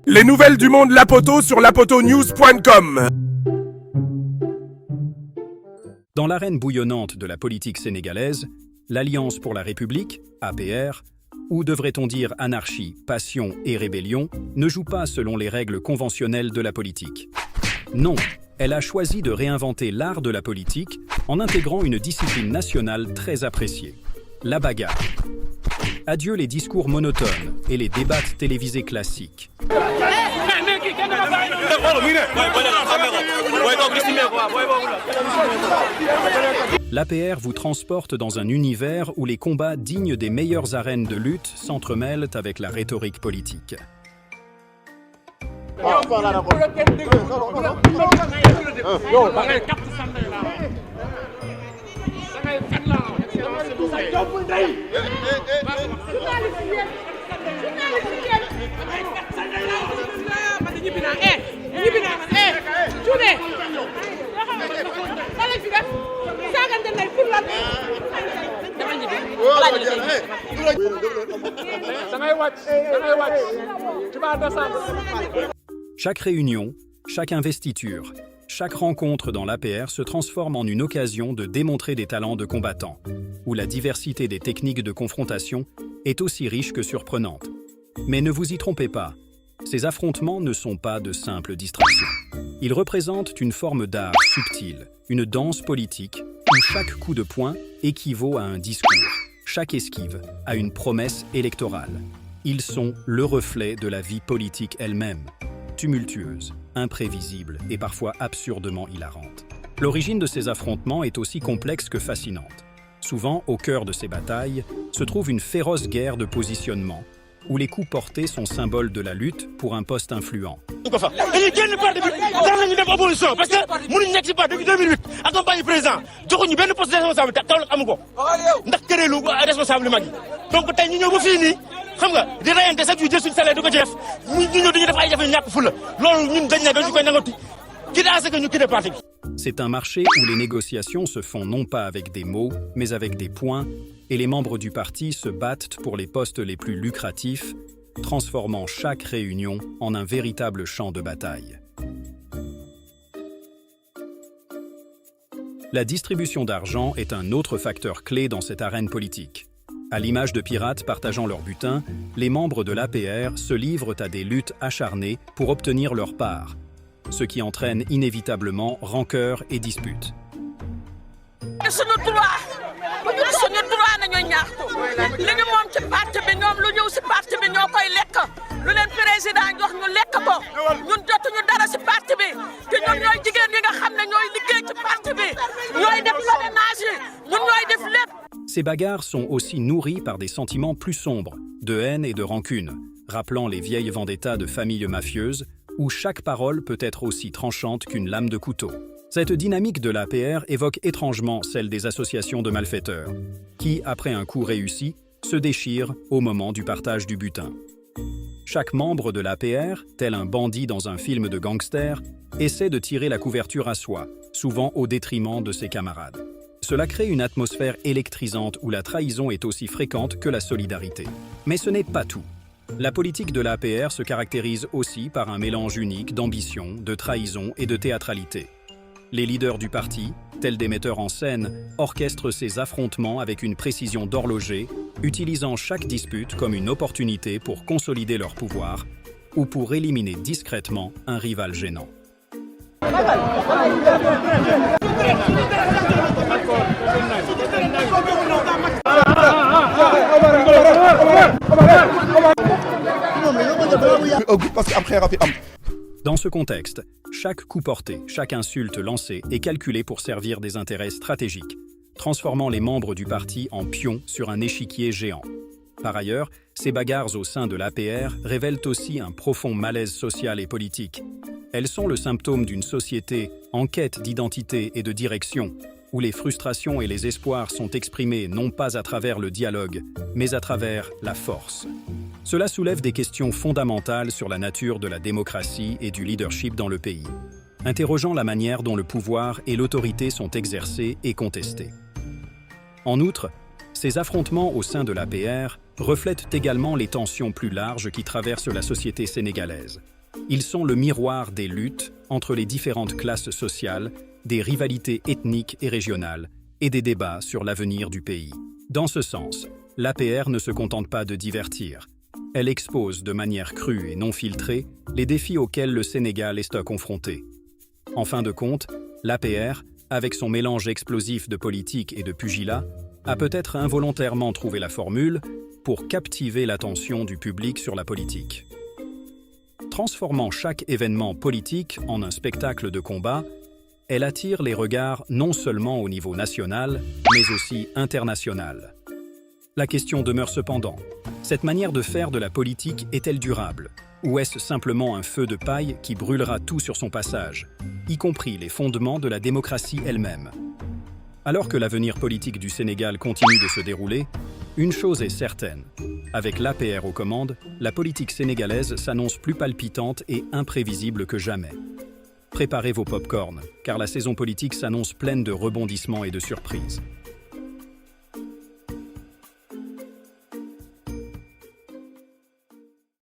Les nouvelles du monde Lapoto sur lapotonews.com. Dans l'arène bouillonnante de la politique sénégalaise, l'Alliance pour la République, APR, ou devrait-on dire anarchie, passion et rébellion, ne joue pas selon les règles conventionnelles de la politique. Non, elle a choisi de réinventer l'art de la politique en intégrant une discipline nationale très appréciée, la bagarre. Adieu les discours monotones et les débats télévisés classiques. L'APR vous transporte dans un univers où les combats dignes des meilleures arènes de lutte s'entremêlent avec la rhétorique politique. Chaque réunion, chaque investiture, chaque rencontre dans l'APR se transforme en une occasion de démontrer des talents de combattants, où la diversité des techniques de confrontation est aussi riche que surprenante. Mais ne vous y trompez pas, ces affrontements ne sont pas de simples distractions. Ils représentent une forme d'art subtil, une danse politique, où chaque coup de poing équivaut à un discours, chaque esquive à une promesse électorale. Ils sont le reflet de la vie politique elle-même, tumultueuse, imprévisible et parfois absurdement hilarante. L'origine de ces affrontements est aussi complexe que fascinante. Souvent, au cœur de ces batailles, se trouve une féroce guerre de positionnement, où les coups portés sont symboles de la lutte pour un poste influent. C'est un marché où les négociations se font non pas avec des mots, mais avec des points, et les membres du parti se battent pour les postes les plus lucratifs, transformant chaque réunion en un véritable champ de bataille. La distribution d'argent est un autre facteur clé dans cette arène politique. À l'image de pirates partageant leur butin, les membres de l'APR se livrent à des luttes acharnées pour obtenir leur part, ce qui entraîne inévitablement rancœur et disputes. Ces bagarres sont aussi nourries par des sentiments plus sombres, de haine et de rancune, rappelant les vieilles vendettas de familles mafieuses, où chaque parole peut être aussi tranchante qu'une lame de couteau. Cette dynamique de l'APR évoque étrangement celle des associations de malfaiteurs, qui, après un coup réussi, se déchirent au moment du partage du butin. Chaque membre de l'APR, tel un bandit dans un film de gangster, essaie de tirer la couverture à soi, souvent au détriment de ses camarades. Cela crée une atmosphère électrisante où la trahison est aussi fréquente que la solidarité. Mais ce n'est pas tout. La politique de l'APR se caractérise aussi par un mélange unique d'ambition, de trahison et de théâtralité. Les leaders du parti, tels des metteurs en scène, orchestrent ces affrontements avec une précision d'horloger, utilisant chaque dispute comme une opportunité pour consolider leur pouvoir ou pour éliminer discrètement un rival gênant. Dans ce contexte, chaque coup porté, chaque insulte lancée est calculée pour servir des intérêts stratégiques, transformant les membres du parti en pions sur un échiquier géant. Par ailleurs, ces bagarres au sein de l'APR révèlent aussi un profond malaise social et politique. Elles sont le symptôme d'une société en quête d'identité et de direction, où les frustrations et les espoirs sont exprimés non pas à travers le dialogue, mais à travers la force. Cela soulève des questions fondamentales sur la nature de la démocratie et du leadership dans le pays, interrogeant la manière dont le pouvoir et l'autorité sont exercés et contestés. En outre, ces affrontements au sein de l'APR reflètent également les tensions plus larges qui traversent la société sénégalaise. Ils sont le miroir des luttes entre les différentes classes sociales, des rivalités ethniques et régionales, et des débats sur l'avenir du pays. Dans ce sens, l'APR ne se contente pas de divertir. Elle expose de manière crue et non filtrée les défis auxquels le Sénégal est confronté. En fin de compte, l'APR, avec son mélange explosif de politique et de pugilat, a peut-être involontairement trouvé la formule pour captiver l'attention du public sur la politique. Transformant chaque événement politique en un spectacle de combat, elle attire les regards non seulement au niveau national, mais aussi international. La question demeure cependant, cette manière de faire de la politique est-elle durable? Ou est-ce simplement un feu de paille qui brûlera tout sur son passage, y compris les fondements de la démocratie elle-même? Alors que l'avenir politique du Sénégal continue de se dérouler, une chose est certaine. Avec l'APR aux commandes, la politique sénégalaise s'annonce plus palpitante et imprévisible que jamais. Préparez vos pop-corns, car la saison politique s'annonce pleine de rebondissements et de surprises.